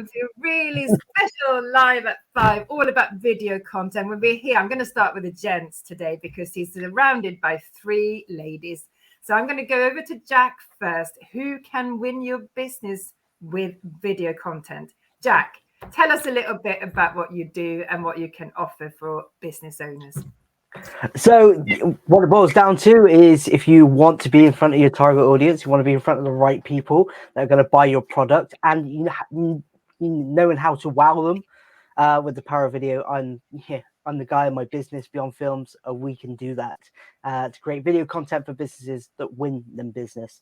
welcome to a really special Live at 5, all about video content. When we're here, I'm going to start with the gents today because he's surrounded by 3 ladies. So I'm going to go over to Jack first. Who can win your business with video content? Jack, tell us a little bit about what you do and what you can offer for business owners. So what it boils down to is if you want to be in front of your target audience, you want to be in front of the right people that are going to buy your product, and you knowing how to wow them with the power of video. I'm the guy in my business, Beyond Films. We can do that to create video content for businesses that win them business.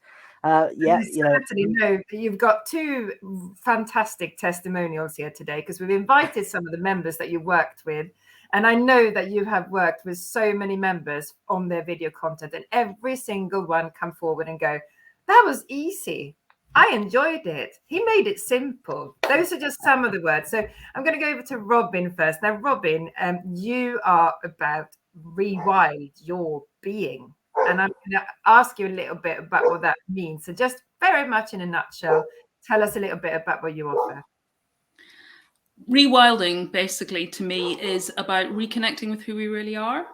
You've got 2 fantastic testimonials here today because we've invited some of the members that you worked with. And I know that you have worked with so many members on their video content, and every single one come forward and go, that was easy. I enjoyed it. He made it simple. Those are just some of the words. So I'm going to go over to Robyn first. Now, Robyn, you are about rewild your being. And I'm going to ask you a little bit about what that means. So just very much in a nutshell, tell us a little bit about what you offer. Rewilding, basically, to me, is about reconnecting with who we really are,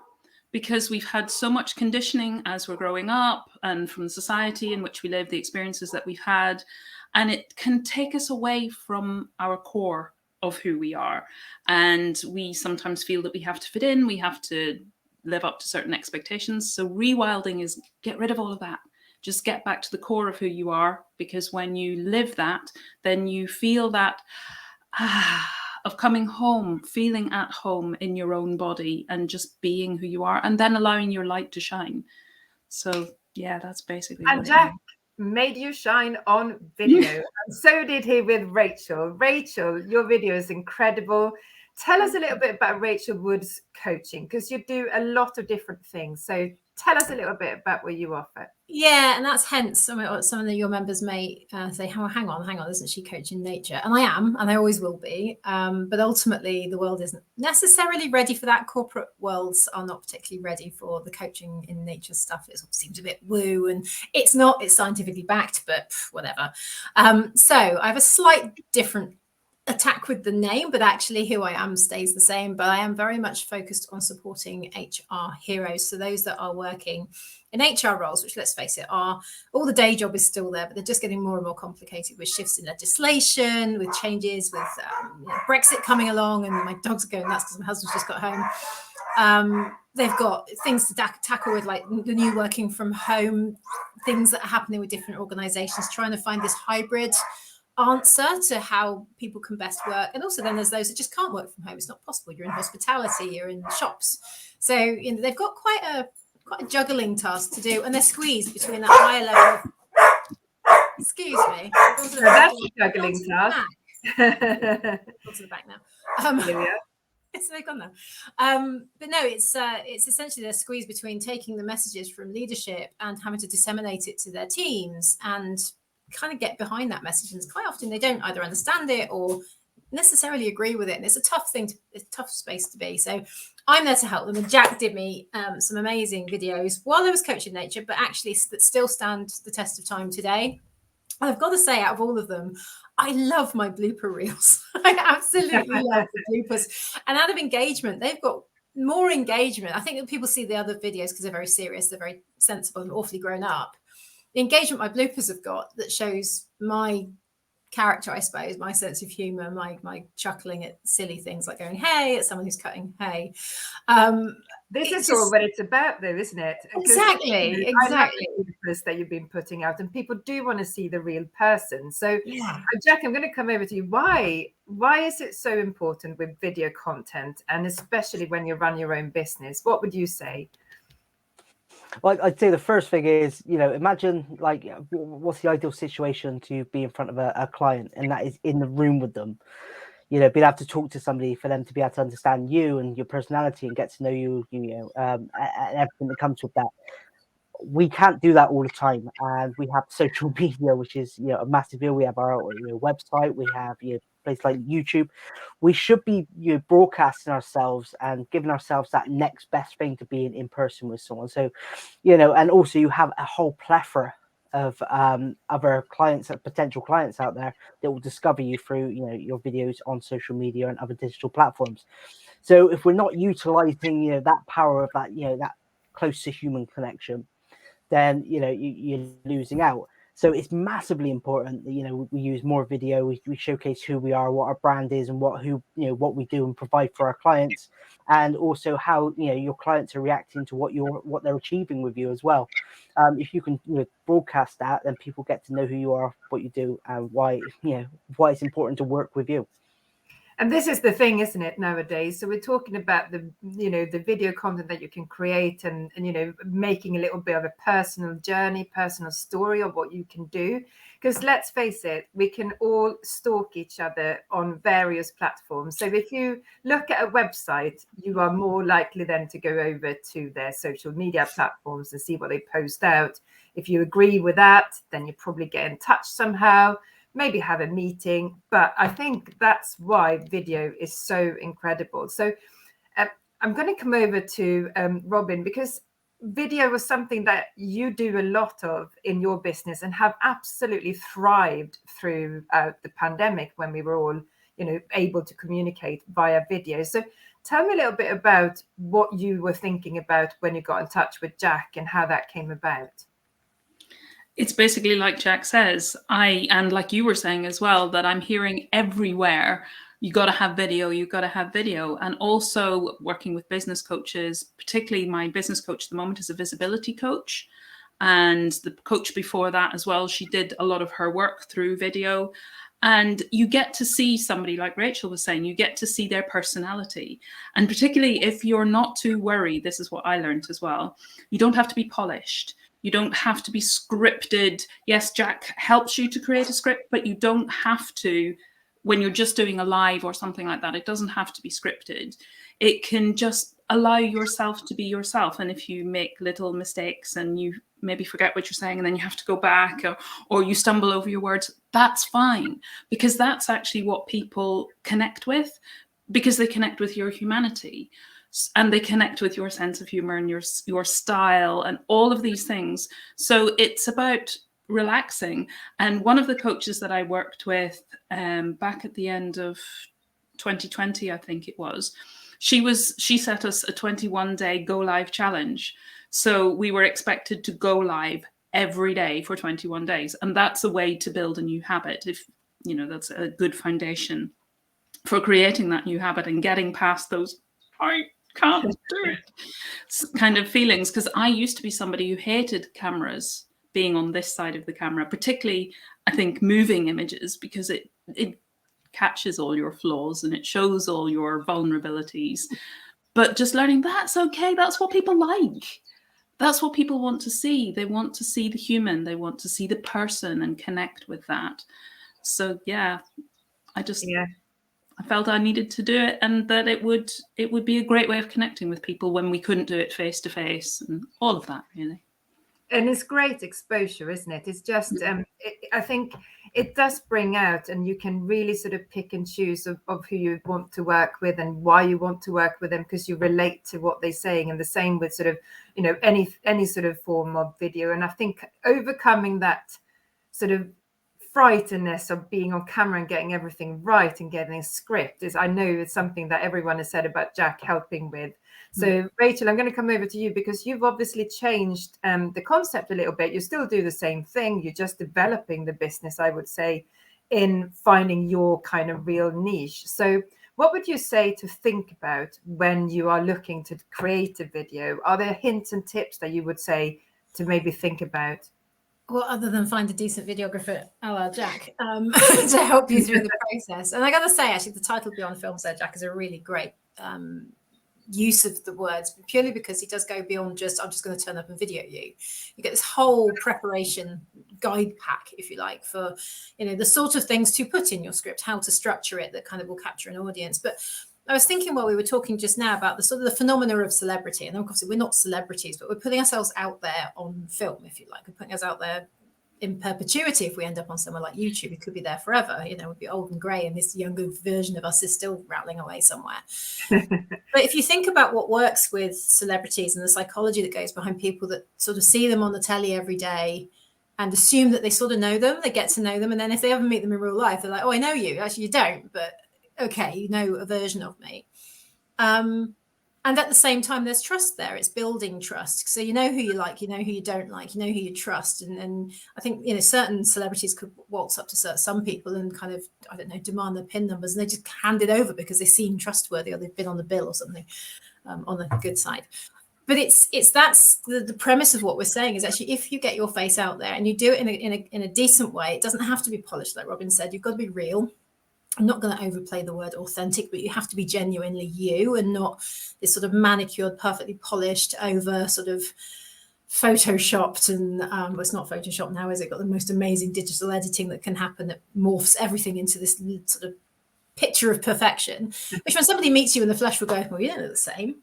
because we've had so much conditioning as we're growing up and from the society in which we live, the experiences that we've had, and it can take us away from our core of who we are. And we sometimes feel that we have to fit in, we have to live up to certain expectations. So rewilding is get rid of all of that. Just get back to the core of who you are, because when you live that, then you feel that of coming home, feeling at home in your own body and just being who you are, and then allowing your light to shine. So yeah, that's basically and Jack made you shine on video. And so did he with Rachel. Rachel, your video is incredible. Tell us a little bit about Rachel Wood's coaching, because you do a lot of different things. So tell us a little bit about what you offer. Yeah, and that's hence some of your members may say, oh, hang on, isn't she coaching nature? And I am, and I always will be. But ultimately, the world isn't necessarily ready for that. Corporate worlds are not particularly ready for the coaching in nature stuff. It seems a bit woo, and it's not. It's scientifically backed, but whatever. So I have a slight different attack with the name, but actually who I am stays the same. But I am very much focused on supporting HR heroes. So those that are working in HR roles, which, let's face it, are all the day job is still there, but they're just getting more and more complicated with shifts in legislation, with changes, with Brexit coming along, and my dogs are going nuts because my husband's just got home. They've got things to tackle with, like the new working from home, things that are happening with different organizations, trying to find this hybrid answer to how people can best work. And also then there's those that just can't work from home. It's not possible. You're in hospitality, you're in shops. So they've got quite a juggling task to do, and they're squeezed between that higher level of, excuse me. That's a juggling task. Go to the back now. So they've gone now. But no, it's essentially they're squeezed between taking the messages from leadership and having to disseminate it to their teams and kind of get behind that message. And quite often they don't either understand it or necessarily agree with it, and it's a tough space to be. So I'm there to help them, and Jack did me some amazing videos while I was coaching nature, but actually that still stand the test of time today. And I've got to say, out of all of them, I love my blooper reels. I absolutely love the bloopers. And out of engagement, they've got more engagement. I think that people see the other videos because they're very serious, they're very sensible and awfully grown up. The engagement my bloopers have got that shows my character, I suppose, my sense of humor, my chuckling at silly things like going hey at someone who's cutting hay. This is all what it's about, though, isn't it? Exactly. I like the videos that you've been putting out, and people do want to see the real person. So Jack, I'm going to come over to you. Why is it so important with video content, and especially when you run your own business? What would you say? Well, I'd say the first thing is, imagine like what's the ideal situation to be in front of a client, and that is in the room with them. Being able to talk to somebody, for them to be able to understand you and your personality and get to know you, and everything that comes with that. We can't do that all the time, and we have social media, which is a massive deal. We have our website, we have places like YouTube. We should be broadcasting ourselves and giving ourselves that next best thing to being in person with someone. So and also you have a whole plethora of other clients, potential clients out there that will discover you through, you know, your videos on social media and other digital platforms. So if we're not utilizing, you know, that power of that, you know, that close to human connection, then, you know, you're losing out. So it's massively important that, you know, we use more video, we showcase who we are, what our brand is, and what we do and provide for our clients, and also how, you know, your clients are reacting to what they're achieving with you as well. If you can, you know, broadcast that, then people get to know who you are, what you do, and why it's important to work with you. And this is the thing, isn't it, nowadays? So we're talking about the video content that you can create and you know, making a little bit of a personal journey, personal story of what you can do. Because let's face it, we can all stalk each other on various platforms. So if you look at a website, you are more likely then to go over to their social media platforms and see what they post out. If you agree with that, then you probably get in touch somehow, maybe have a meeting. But I think that's why video is so incredible. So I'm going to come over to Robyn, because video was something that you do a lot of in your business and have absolutely thrived throughout the pandemic, when we were all, you know, able to communicate via video. So tell me a little bit about what you were thinking about when you got in touch with Jack and how that came about. It's basically like Jack says, and like you were saying as well, that I'm hearing everywhere, you got to have video, you got to have video. And also working with business coaches, particularly my business coach at the moment is a visibility coach. And the coach before that as well, she did a lot of her work through video. And you get to see somebody, like Rachel was saying, you get to see their personality. And particularly if you're not too worried, this is what I learned as well, you don't have to be polished. You don't have to be scripted. Yes, Jack helps you to create a script, but you don't have to, when you're just doing a live or something like that, it doesn't have to be scripted. It can just allow yourself to be yourself. And if you make little mistakes and you maybe forget what you're saying and then you have to go back, or you stumble over your words, that's fine, because that's actually what people connect with, because they connect with your humanity. And they connect with your sense of humor and your style and all of these things. So it's about relaxing. And one of the coaches that I worked with back at the end of 2020, I think it was, she set us a 21-day go live challenge. So we were expected to go live every day for 21 days. And that's a way to build a new habit. If you know, that's a good foundation for creating that new habit and getting past those I can't do it kind of feelings. Because I used to be somebody who hated cameras, being on this side of the camera, particularly I think moving images, because it catches all your flaws and it shows all your vulnerabilities. But just learning that's okay, that's what people like, that's what people want to see. They want to see the human, they want to see the person and connect with that. So yeah, I felt I needed to do it, and that it would be a great way of connecting with people when we couldn't do it face to face and all of that, really. And it's great exposure, isn't it? It's just, I think it does bring out, and you can really sort of pick and choose of who you want to work with and why you want to work with them, because you relate to what they're saying. And the same with sort of, you know, any sort of form of video. And I think overcoming that sort of frightenness of being on camera and getting everything right and getting a script is, I know it's something that everyone has said about Jack helping with. So Rachel, I'm going to come over to you, because you've obviously changed the concept a little bit. You still do the same thing, you're just developing the business, I would say, in finding your kind of real niche. So what would you say to think about when you are looking to create a video? Are there hints and tips that you would say to maybe think about? Well, other than find a decent videographer a la Jack to help you through the process. And I got to say, actually, the title Beyond Film Said Jack is a really great use of the words, purely because he does go beyond just, I'm just going to turn up and video you. You get this whole preparation guide pack, if you like, for, you know, the sort of things to put in your script, how to structure it that kind of will capture an audience. But I was thinking while we were talking just now about the sort of the phenomena of celebrity. And obviously we're not celebrities, but we're putting ourselves out there on film, if you like. We're putting us out there in perpetuity. If we end up on somewhere like YouTube, it could be there forever. You know, we'd be old and grey, and this younger version of us is still rattling away somewhere. But if you think about what works with celebrities and the psychology that goes behind people that sort of see them on the telly every day and assume that they sort of know them, they get to know them. And then if they ever meet them in real life, they're like, oh, I know you. Actually, you don't, but okay, you know a version of me. And at the same time, there's trust there. It's building trust. So you know who you like, you know who you don't like, you know who you trust. And I think, certain celebrities could waltz up to some people and kind of, I don't know, demand their PIN numbers, and they just hand it over because they seem trustworthy or they've been on the bill or something, on the good side. But that's the premise of what we're saying is actually, if you get your face out there and you do it in a decent way, it doesn't have to be polished, like Robyn said. You've got to be real. I'm not going to overplay the word authentic, but you have to be genuinely you and not this sort of manicured, perfectly polished over sort of photoshopped. And well, it's not Photoshop now, is it? Got the most amazing digital editing that can happen that morphs everything into this sort of picture of perfection, which when somebody meets you in the flesh will go, well, you don't look the same.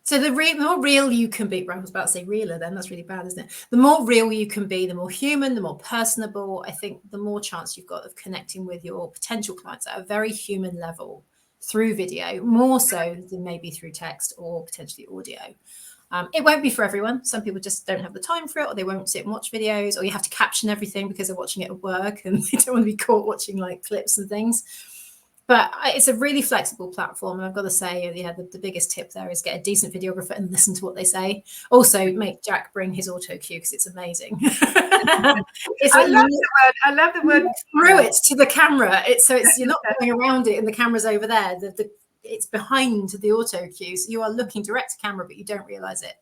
So the more real you can be, I was about to say realer then, that's really bad, isn't it? The more real you can be, the more human, the more personable, I think the more chance you've got of connecting with your potential clients at a very human level through video, more so than maybe through text or potentially audio. It won't be for everyone. Some people just don't have the time for it, or they won't sit and watch videos, or you have to caption everything because they're watching it at work and they don't want to be caught watching like clips and things. But it's a really flexible platform. And I've got to say, the biggest tip there is get a decent videographer and listen to what they say. Also, make Jack bring his auto cue because it's amazing. I love the word through it to the camera. You're not going around it and the camera's over there. It's behind the auto cue. So you are looking direct to camera, but you don't realize it.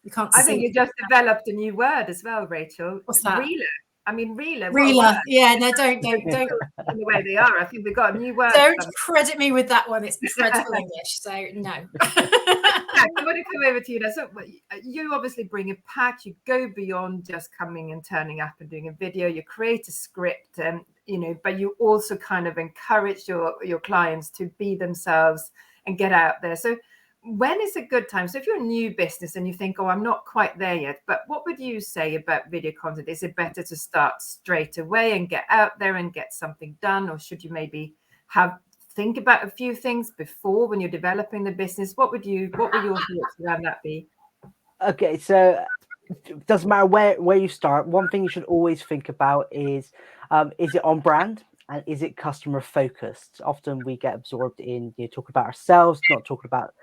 You can't see. I think you just developed a new word as well, Rachel. What's that? Reeler. I mean, reeler. Yeah, no, don't. In the way they are. I think we've got a new word. Don't credit me with that one. It's dreadful English, so no. I want to come over to you now. So you obviously bring a patch. You go beyond just coming and turning up and doing a video. You create a script, and but you also kind of encourage your clients to be themselves and get out there. So when is a good time? So if you're a new business and you think, oh, I'm not quite there yet, but what would you say about video content? Is it better to start straight away and get out there and get something done? Or should you maybe think about a few things before when you're developing the business? What would your thoughts around that be? Okay, so it doesn't matter where you start. One thing you should always think about is it on brand? And is it customer focused? Often we get absorbed in talking about ourselves, not talking about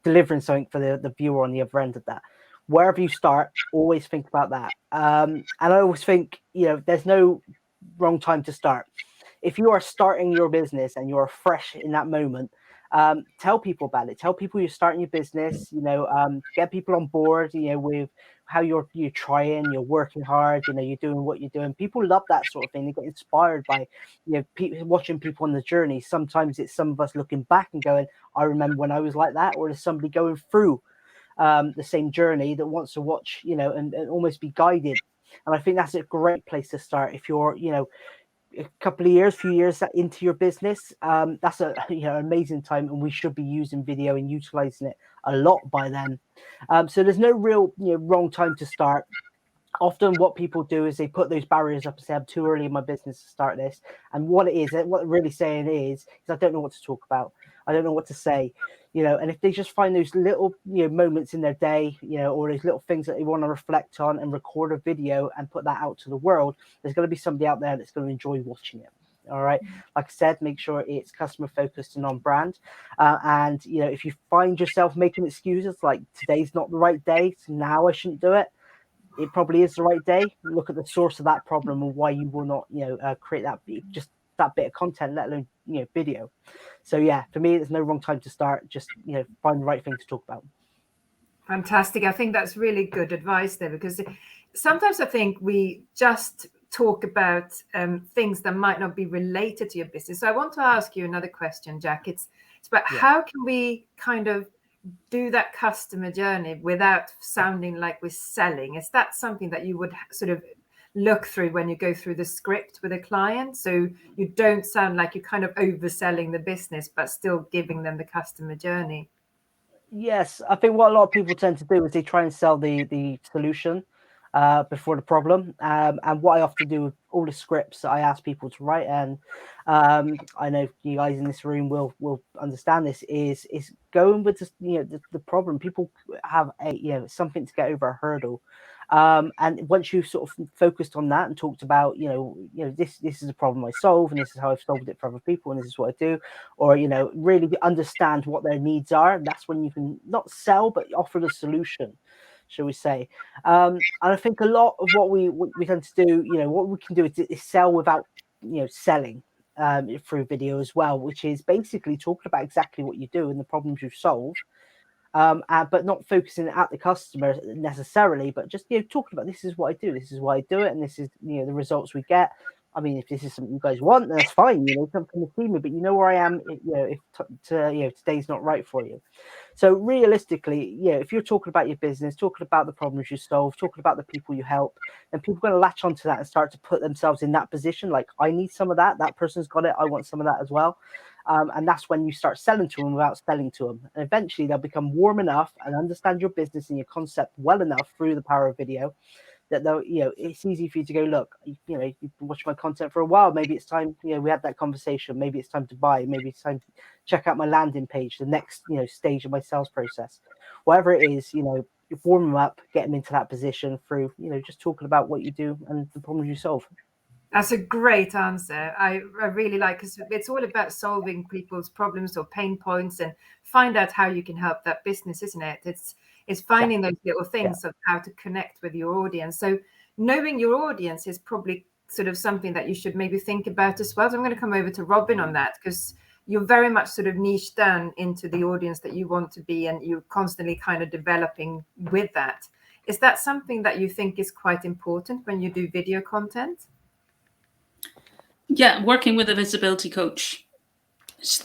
delivering something for the viewer on the other end of that. Wherever you start, always think about that. And I always think there's no wrong time to start. If you are starting your business and you are fresh in that moment, tell people about it. Tell people you're starting your business. Get people on board. With how you're trying, you're working hard. You're doing what you're doing. People love that sort of thing. They get inspired by watching people on the journey. Sometimes it's some of us looking back and going, I remember when I was like that, or there's somebody going through the same journey that wants to watch, and almost be guided. And I think that's a great place to start if you're, a few years into your business. That's an amazing time, and we should be using video and utilizing it a lot by then. So there's no real wrong time to start. Often what people do is they put those barriers up and say, I'm too early in my business to start this. And what they're really saying is I don't know what to talk about. I don't know what to say. And if they just find those little moments in their day, or those little things that they want to reflect on and record a video and put that out to the world, there's going to be somebody out there that's going to enjoy watching it. All right. Like I said, make sure it's customer focused and on brand. And if you find yourself making excuses like today's not the right day, so now I shouldn't do it, it probably is the right day. Look at the source of that problem and why you will not create that bit of content, let alone video. So yeah, for me, there's no wrong time to start. Just find the right thing to talk about. Fantastic. I think that's really good advice there, because sometimes I think we just talk about things that might not be related to your business. So I want to ask you another question, Jack. It's about how can we kind of do that customer journey without sounding like we're selling? Is that something that you would sort of look through when you go through the script with a client, so you don't sound like you're kind of overselling the business but still giving them the customer journey? Yes, I think what a lot of people tend to do is they try and sell the solution, before the problem. And what I often do with all the scripts that I ask people to write, and I know you guys in this room will understand this, is going with the problem. People have something to get over, a hurdle. And once you've sort of focused on that and talked about, this is a problem I solve, and this is how I've solved it for other people, and this is what I do, or, really understand what their needs are, and that's when you can not sell, but offer the solution, shall we say. And I think a lot of what we tend to do, what we can do is sell without, selling through video as well, which is basically talking about exactly what you do and the problems you've solved. But not focusing at the customer necessarily, but just talking about, this is what I do, this is why I do it, and this is the results we get. I mean, if this is something you guys want, then that's fine. Come to see me, but where I am. If today's not right for you. So realistically, if you're talking about your business, talking about the problems you solve, talking about the people you help, then people are going to latch onto that and start to put themselves in that position. Like, I need some of that. That person's got it. I want some of that as well. And that's when you start selling to them without selling to them. And eventually they'll become warm enough and understand your business and your concept well enough through the power of video that they'll, it's easy for you to go, look, you've been watching my content for a while. Maybe it's time, we had that conversation. Maybe it's time to buy. Maybe it's time to check out my landing page, the next, stage of my sales process. Whatever it is, you warm them up, get them into that position through, just talking about what you do and the problems you solve. That's a great answer. I really like, because it's all about solving people's problems or pain points and find out how you can help that business, isn't it? It's finding those little things of how to connect with your audience. So knowing your audience is probably sort of something that you should maybe think about as well. So I'm going to come over to Robyn on that, because you're very much sort of niched down into the audience that you want to be, and you're constantly kind of developing with that. Is that something that you think is quite important when you do video content? Yeah, working with a visibility coach.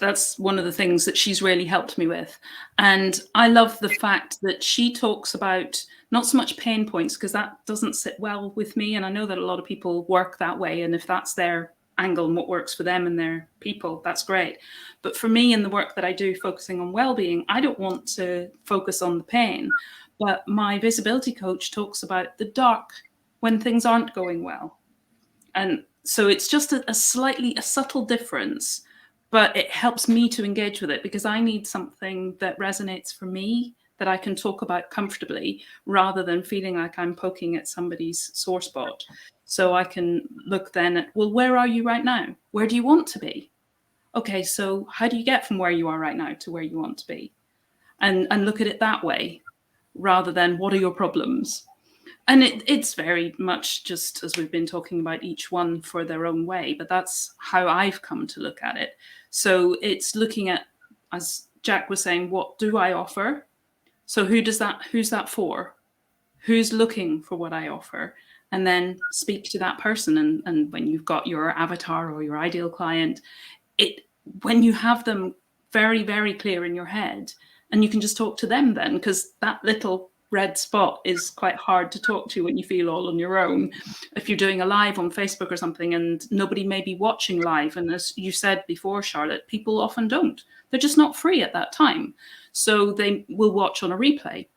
That's one of the things that she's really helped me with. And I love the fact that she talks about not so much pain points, because that doesn't sit well with me. And I know that a lot of people work that way. And if that's their angle and what works for them and their people, that's great. But for me, in the work that I do, focusing on well-being, I don't want to focus on the pain. But my visibility coach talks about the dark, when things aren't going well. And so it's just a subtle difference. But it helps me to engage with it, because I need something that resonates for me, that I can talk about comfortably, rather than feeling like I'm poking at somebody's sore spot. So I can look then at, well, where are you right now? Where do you want to be? Okay, so how do you get from where you are right now to where you want to be? And look at it that way, rather than what are your problems? And it's very much just, as we've been talking about, each one for their own way, but that's how I've come to look at it. So it's looking at, as Jack was saying, what do I offer? So who's that for? Who's looking for what I offer? And then speak to that person. And when you've got your avatar or your ideal client, when you have them very, very clear in your head, and you can just talk to them then, because that little red spot is quite hard to talk to when you feel all on your own. If you're doing a live on Facebook or something and nobody may be watching live, and as you said before, Charlotte, people often don't. They're just not free at that time. So they will watch on a replay.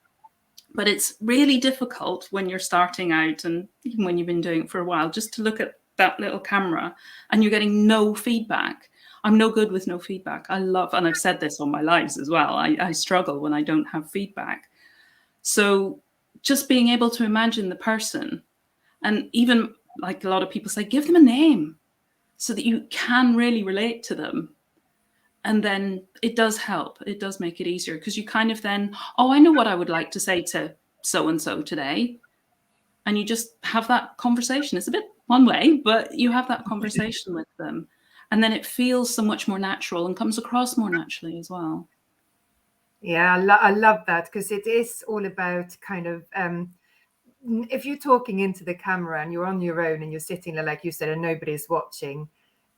But it's really difficult when you're starting out, and even when you've been doing it for a while, just to look at that little camera and you're getting no feedback. I'm no good with no feedback. I love, and I've said this on my lives as well, I struggle when I don't have feedback. So just being able to imagine the person, and even like a lot of people say, give them a name so that you can really relate to them. And then it does help. It does make it easier, because you kind of then, oh, I know what I would like to say to so-and-so today. And you just have that conversation. It's a bit one way, but you have that conversation with them. And then it feels so much more natural and comes across more naturally as well. Yeah, I love that, because it is all about kind of, if you're talking into the camera and you're on your own and you're sitting there, like you said, and nobody's watching,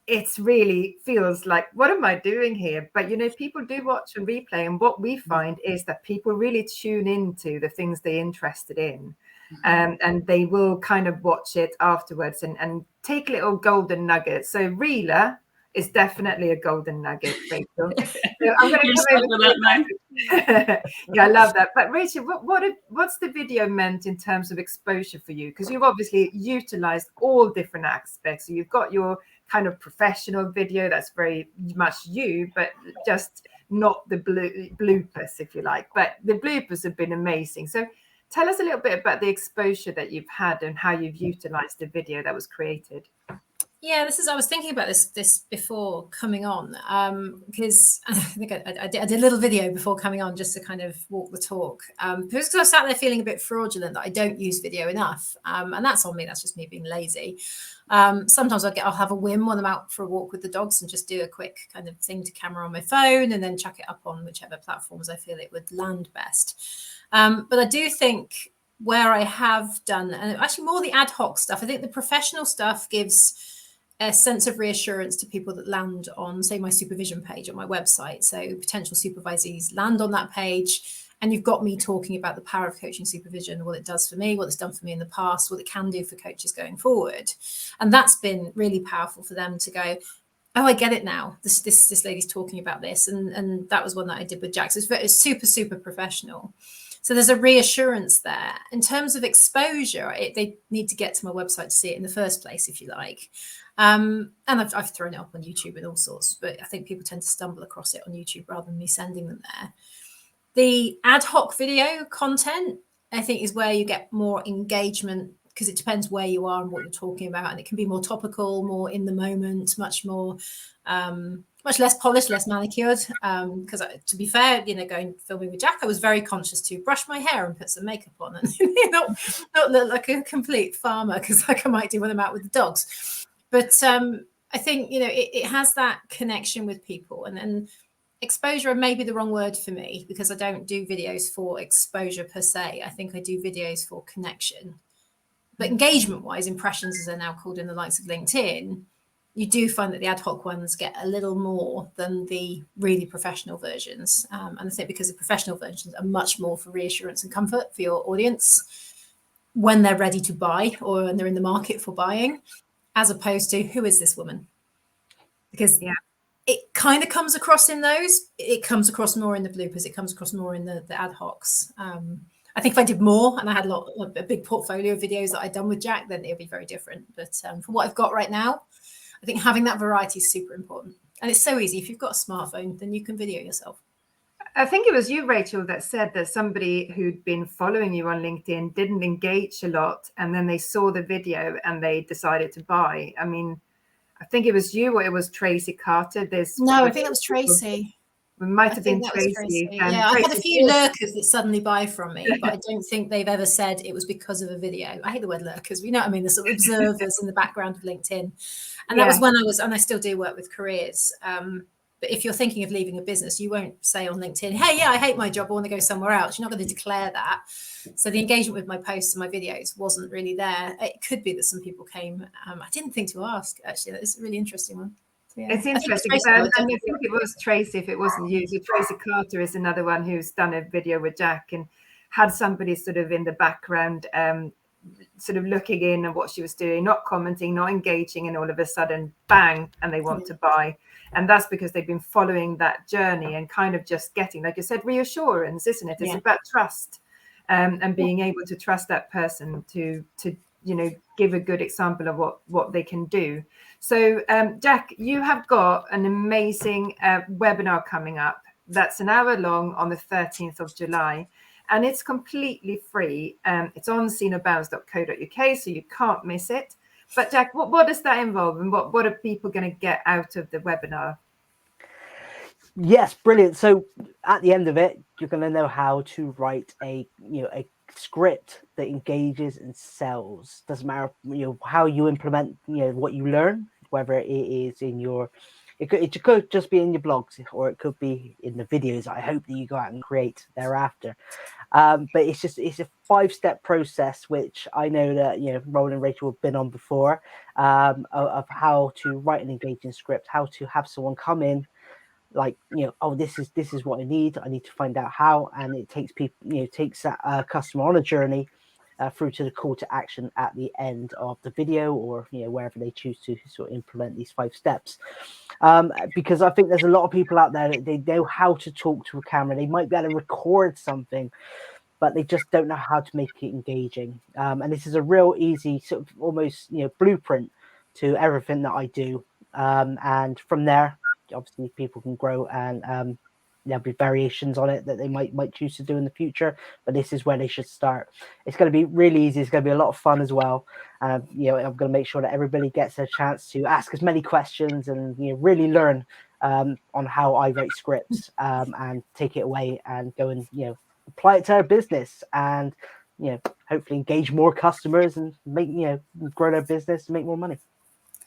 it really feels like, what am I doing here? But, people do watch and replay. And what we find is that people really tune into the things they're interested in. And they will kind of watch it afterwards and take little golden nuggets. So Reela, is definitely a golden nugget, Rachel. So I'm going You're to stuck come with over that to now. yeah, I love that. But Rachel, what's the video meant in terms of exposure for you? Because you've obviously utilized all different aspects. So you've got your kind of professional video that's very much you, but just not the bloopers, if you like. But the bloopers have been amazing. So tell us a little bit about the exposure that you've had and how you've utilized the video that was created. Yeah, I was thinking about this before coming on, because I think I did a little video before coming on just to kind of walk the talk. Because I sat there feeling a bit fraudulent that I don't use video enough, and that's on me. That's just me being lazy. Sometimes I'll have a whim when I'm out for a walk with the dogs and just do a quick kind of thing to camera on my phone and then chuck it up on whichever platforms I feel it would land best. But I do think where I have done, and actually more the ad hoc stuff, I think the professional stuff gives a sense of reassurance to people that land on, say, my supervision page on my website. So potential supervisees land on that page, and you've got me talking about the power of coaching supervision, what it does for me, what it's done for me in the past, what it can do for coaches going forward. And that's been really powerful for them to go, oh, I get it now. This lady's talking about this. And that was one that I did with Jack. So it's super, super professional. So there's a reassurance there. In terms of exposure, they need to get to my website to see it in the first place, if you like. And I've thrown it up on YouTube and all sorts, but I think people tend to stumble across it on YouTube rather than me sending them there. The ad hoc video content, I think, is where you get more engagement because it depends where you are and what you're talking about. And it can be more topical, more in the moment, much more, much less polished, less manicured. Because to be fair, going filming with Jack, I was very conscious to brush my hair and put some makeup on and not look like a complete farmer, because like I might do when I'm out with the dogs. But I think, it has that connection with people, and exposure may be the wrong word for me because I don't do videos for exposure per se. I think I do videos for connection. But engagement wise, impressions, as they're now called in the likes of LinkedIn, you do find that the ad hoc ones get a little more than the really professional versions. And I think because the professional versions are much more for reassurance and comfort for your audience when they're ready to buy or when they're in the market for buying, as opposed to who is this woman? Because it kind of comes across in those. It comes across more in the bloopers. It comes across more in the ad hocs. I think if I did more and I had a big portfolio of videos that I'd done with Jack, then it would be very different. But for what I've got right now, I think having that variety is super important. And it's so easy. If you've got a smartphone, then you can video yourself. I think it was you, Rachel, that said that somebody who'd been following you on LinkedIn didn't engage a lot, and then they saw the video and they decided to buy. I mean, I think it was you or it was Tracy Carter. No, I think it was Tracy. It might have been Tracy. Yeah, I've had a few lurkers that suddenly buy from me, but I don't think they've ever said it was because of a video. I hate the word lurkers. You know what I mean? The sort of observers in the background of LinkedIn. And that was when I was, and I still do work with careers. But if you're thinking of leaving a business, you won't say on LinkedIn, hey, yeah, I hate my job, I want to go somewhere else. You're not going to declare that. So the engagement with my posts and my videos wasn't really there. It could be that some people came. I didn't think to ask, actually. That is a really interesting one. So, yeah. It's interesting. I think it was Tracy, if it wasn't you. So Tracy Carter is another one who's done a video with Jack and had somebody sort of in the background, sort of looking in at what she was doing, not commenting, not engaging, and all of a sudden, bang, and they want to buy. And that's because they've been following that journey and kind of just getting, like you said, reassurance, isn't it? It's about trust, and being able to trust that person to give a good example of what they can do. So Jack, you have got an amazing webinar coming up that's an hour long on the 13th of July, and it's completely free. It's on seenabounce.co.uk, so you can't miss it. But Jack, what does that involve, and what are people going to get out of the webinar? Yes, brilliant. So at the end of it, you're going to know how to write a script that engages and sells. Doesn't matter how you implement what you learn, whether it is in your it could just be in your blogs, or it could be in the videos I hope that you go out and create thereafter. But it's a 5-step process, which I know that Robyn and Rachel have been on before, of how to write an engaging script, how to have someone come in like oh, this is what I need to find out how, and it takes people takes that customer on a journey through to the call to action at the end of the video, or wherever they choose to sort of implement these 5 steps. Because I think there's a lot of people out there that they know how to talk to a camera. They might be able to record something, but they just don't know how to make it engaging. And this is a real easy sort of almost blueprint to everything that I do. And from there, obviously people can grow, and there'll be variations on it that they might choose to do in the future, but this is where they should start. It's going to be really easy. It's going to be a lot of fun as well. I'm going to make sure that everybody gets a chance to ask as many questions and really learn on how I write scripts, and take it away and go and apply it to our business, and hopefully engage more customers and make grow their business and make more money.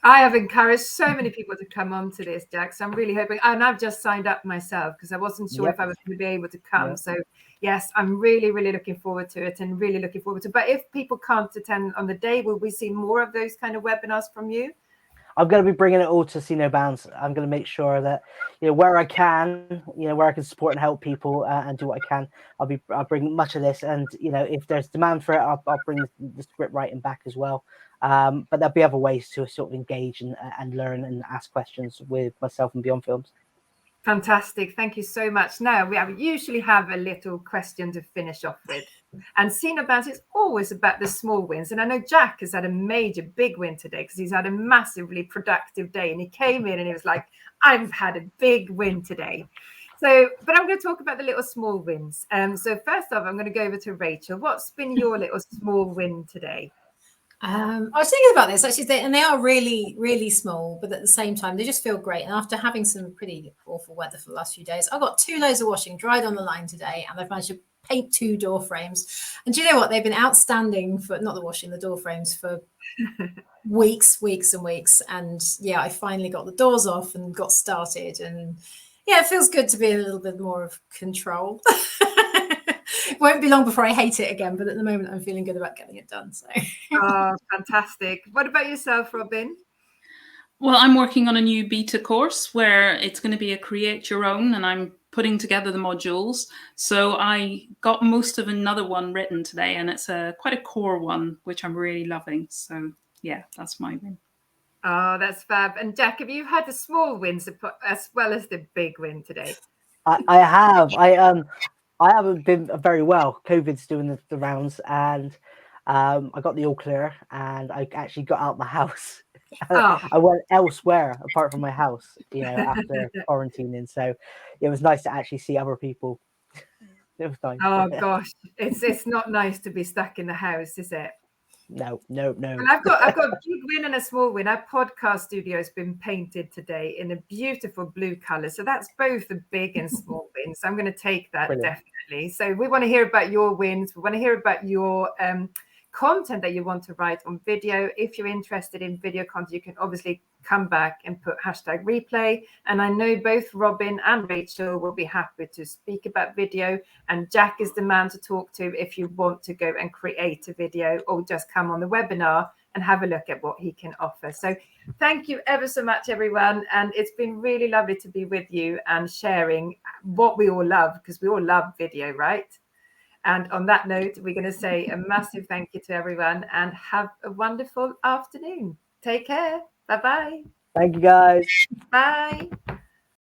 I have encouraged so many people to come on to this, Jack. So I'm really hoping, and I've just signed up myself because I wasn't sure if I was going to be able to come. Yep. So yes, I'm really, really looking forward to it, and really looking forward to. But if people can't attend on the day, will we see more of those kind of webinars from you? I'm going to be bringing it all to See No Bounds. I'm going to make sure that where I can, where I can support and help people, and do what I can, I'll bring much of this. And if there's demand for it, I'll bring the script writing back as well. But there'll be other ways to sort of engage and learn and ask questions with myself and Beyond Films. Fantastic. Thank you so much. Now, we usually have a little question to finish off with. And See No Bounds is always about the small wins. And I know Jack has had a major big win today because he's had a massively productive day. And he came in and he was like, I've had a big win today. So, but I'm going to talk about the little small wins. So first off, I'm going to go over to Rachel. What's been your little small win today? I was thinking about this actually, and they are really, really small, but at the same time, they just feel great. And after having some pretty awful weather for the last few days, I got 2 loads of washing dried on the line today, and I've managed to paint 2 door frames. And do you know what? They've been outstanding for not the washing, the door frames for weeks and weeks. And yeah, I finally got the doors off and got started. And yeah, it feels good to be in a little bit more of control. It won't be long before I hate it again, but at the moment I'm feeling good about getting it done. So oh, fantastic. What about yourself, Robyn? Well, I'm working on a new beta course where it's going to be a create your own, and I'm putting together the modules. So I got most of another one written today, and it's quite a core one, which I'm really loving. So yeah, that's my win. Oh, that's fab. And Jack, have you had the small wins as well as the big win today? I have. I haven't been very well. COVID's doing the rounds, and I got the all clear, and I actually got out the house. Oh. I went elsewhere apart from my house, after quarantining. So it was nice to actually see other people. It was nice. Oh gosh, it's not nice to be stuck in the house, is it? No. And I've got a big win and a small win. Our podcast studio has been painted today in a beautiful blue color. So that's both a big and small win. So I'm going to take that. Brilliant. Definitely. So we want to hear about your wins. We want to hear about your content that you want to write on video. If you're interested in video content, you can obviously come back and put #replay. And I know both Robyn and Rachel will be happy to speak about video, and Jack is the man to talk to if you want to go and create a video or just come on the webinar and have a look at what he can offer. So thank you ever so much, everyone. And it's been really lovely to be with you and sharing what we all love, because we all love video, right? And on that note, we're going to say a massive thank you to everyone and have a wonderful afternoon. Take care. Bye-bye. Thank you, guys. Bye.